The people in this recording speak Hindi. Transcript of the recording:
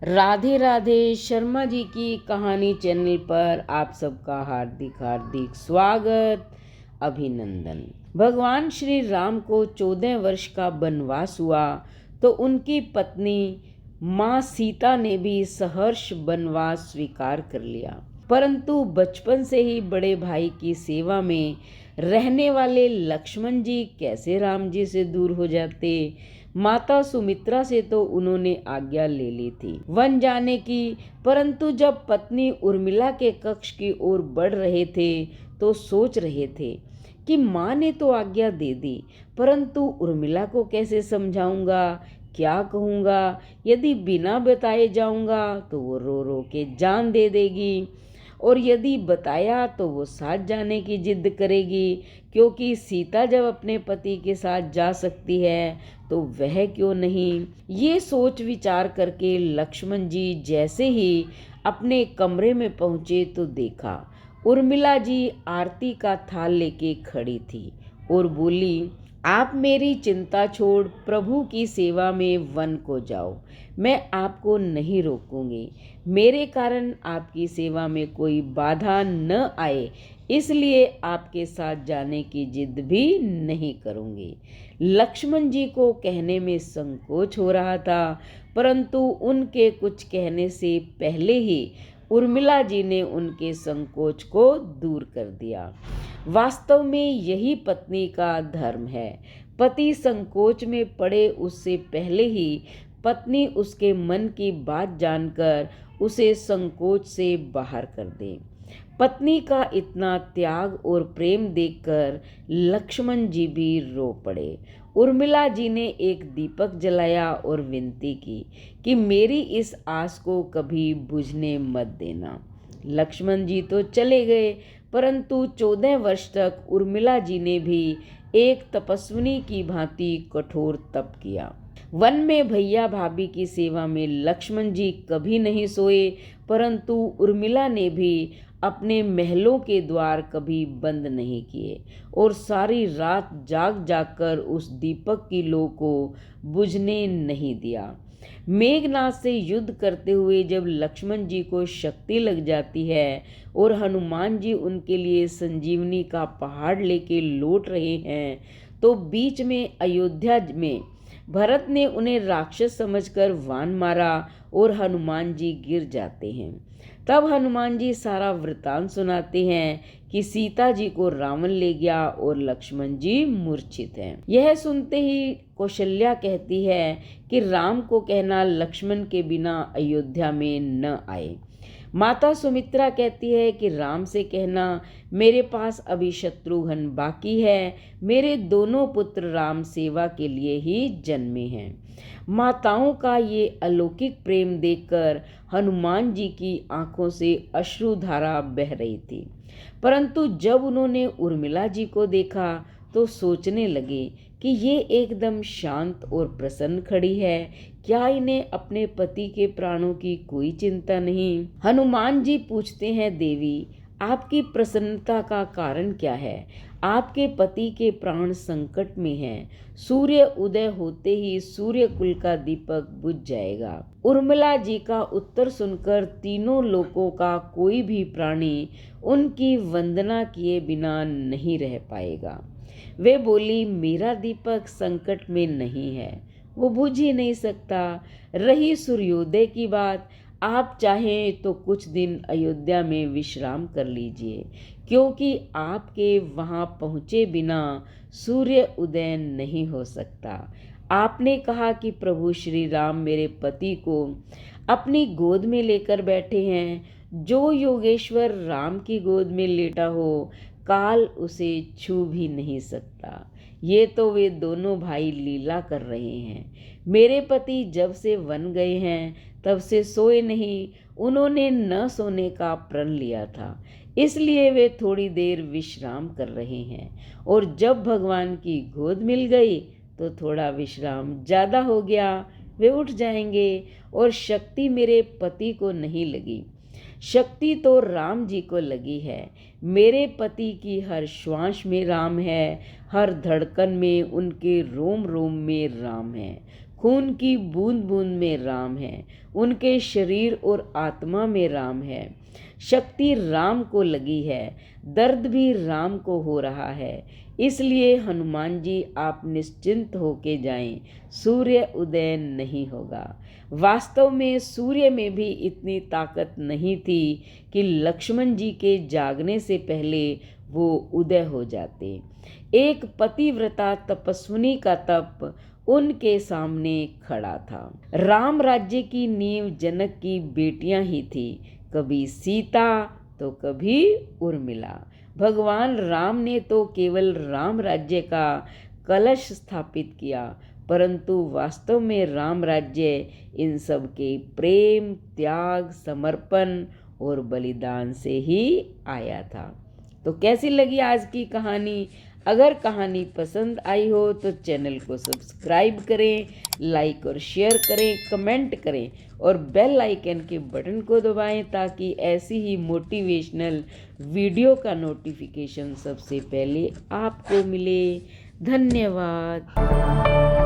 राधे राधे। शर्मा जी की कहानी चैनल पर आप सबका हार्दिक हार्दिक स्वागत, अभिनंदन। भगवान श्री राम को 14 वर्ष का वनवास हुआ तो उनकी पत्नी माँ सीता ने भी सहर्ष वनवास स्वीकार कर लिया। परंतु बचपन से ही बड़े भाई की सेवा में रहने वाले लक्ष्मण जी कैसे राम जी से दूर हो जाते। माता सुमित्रा से तो उन्होंने आज्ञा ले ली थी वन जाने की, परंतु जब पत्नी उर्मिला के कक्ष की ओर बढ़ रहे थे तो सोच रहे थे कि माँ ने तो आज्ञा दे दी, परंतु उर्मिला को कैसे समझाऊंगा, क्या कहूँगा। यदि बिना बताए जाऊंगा तो वो रो रो के जान दे देगी, और यदि बताया तो वो साथ जाने की जिद करेगी, क्योंकि सीता जब अपने पति के साथ जा सकती है तो वह क्यों नहीं। ये सोच विचार करके लक्ष्मण जी जैसे ही अपने कमरे में पहुंचे तो देखा उर्मिला जी आरती का थाल लेके खड़ी थी और बोली, आप मेरी चिंता छोड़ प्रभु की सेवा में वन को जाओ, मैं आपको नहीं रोकूंगी। मेरे कारण आपकी सेवा में कोई बाधा न आए, इसलिए आपके साथ जाने की जिद भी नहीं करूंगी। लक्ष्मण जी को कहने में संकोच हो रहा था, परंतु उनके कुछ कहने से पहले ही उर्मिला जी ने उनके संकोच को दूर कर दिया। वास्तव में यही पत्नी का धर्म है। पति संकोच में पड़े उससे पहले ही पत्नी उसके मन की बात जानकर उसे संकोच से बाहर कर दे। पत्नी का इतना त्याग और प्रेम देखकर लक्ष्मण जी भी रो पड़े। उर्मिला जी ने एक दीपक जलाया और विनती की कि मेरी इस आस को कभी बुझने मत देना। लक्ष्मण जी तो चले गए, परंतु 14 वर्ष तक उर्मिला जी ने भी एक तपस्विनी की भांति कठोर तप किया। वन में भैया भाभी की सेवा में लक्ष्मण जी कभी नहीं सोए, परंतु उर्मिला ने भी अपने महलों के द्वार कभी बंद नहीं किए और सारी रात जाग जाग कर उस दीपक की लौ को बुझने नहीं दिया। मेघनाथ से युद्ध करते हुए जब लक्ष्मण जी को शक्ति लग जाती है और हनुमान जी उनके लिए संजीवनी का पहाड़ लेके लौट रहे हैं, तो बीच में अयोध्या में भरत ने उन्हें राक्षस समझकर वान मारा और हनुमान जी गिर जाते हैं। तब हनुमान जी सारा वृतांत सुनाते हैं कि सीता जी को रावण ले गया और लक्ष्मण जी मूर्छित हैं। यह सुनते ही कौशल्या कहती है कि राम को कहना लक्ष्मण के बिना अयोध्या में न आए। माता सुमित्रा कहती है कि राम से कहना मेरे पास अभी शत्रुघ्न बाकी है, मेरे दोनों पुत्र राम सेवा के लिए ही जन्मे हैं। माताओं का ये अलौकिक प्रेम देखकर हनुमान जी की आंखों से अश्रुधारा बह रही थी, परंतु जब उन्होंने उर्मिला जी को देखा तो सोचने लगे कि ये एकदम शांत और प्रसन्न खड़ी है, क्या इन्हें अपने पति के प्राणों की कोई चिंता नहीं। हनुमान जी पूछते हैं, देवी आपकी प्रसन्नता का कारण क्या है। आपके पति के प्राण संकट में हैं, सूर्य उदय होते ही सूर्य कुल का दीपक बुझ जाएगा। उर्मिला जी का उत्तर सुनकर तीनों लोकों का कोई भी प्राणी उनकी वंदना किए बिना नहीं रह पाएगा। वे बोली, मेरा दीपक संकट में नहीं है, वो बुझ ही नहीं सकता। रही सूर्योदय की बात, आप चाहें तो कुछ दिन अयोध्या में विश्राम कर लीजिए, क्योंकि आपके वहां पहुंचे बिना सूर्य उदय नहीं हो सकता। आपने कहा कि प्रभु श्री राम मेरे पति को अपनी गोद में लेकर बैठे हैं। जो योगेश्वर राम की गोद में लेटा हो, काल उसे छू भी नहीं सकता। ये तो वे दोनों भाई लीला कर रहे हैं। मेरे पति जब से वन गए हैं तब से सोए नहीं, उन्होंने न सोने का प्रण लिया था, इसलिए वे थोड़ी देर विश्राम कर रहे हैं, और जब भगवान की गोद मिल गई तो थोड़ा विश्राम ज़्यादा हो गया, वे उठ जाएंगे। और शक्ति मेरे पति को नहीं लगी, शक्ति तो राम जी को लगी है। मेरे पति की हर श्वास में राम है, हर धड़कन में, उनके रोम रोम में राम है। खून की बूंद बूंद में राम है, उनके शरीर और आत्मा में राम है। शक्ति राम को लगी है, दर्द भी राम को हो रहा है। इसलिए हनुमान जी आप निश्चिंत होके जाएं, सूर्य उदय नहीं होगा। वास्तव में सूर्य में भी इतनी ताकत नहीं थी कि लक्ष्मण जी के जागने से पहले वो उदय हो जाते। एक पतिव्रता तपस्विनी का तप उनके सामने खड़ा था। राम राज्य की नींव जनक की बेटियां ही थी, कभी सीता तो कभी उर्मिला। भगवान राम ने तो केवल राम राज्य का कलश स्थापित किया, परंतु वास्तव में राम राज्य इन सब के प्रेम, त्याग, समर्पण और बलिदान से ही आया था। तो कैसी लगी आज की कहानी? अगर कहानी पसंद आई हो तो चैनल को सब्सक्राइब करें, लाइक और शेयर करें, कमेंट करें और बेल आइकन के बटन को दबाएं ताकि ऐसी ही मोटिवेशनल वीडियो का नोटिफिकेशन सबसे पहले आपको मिले। धन्यवाद।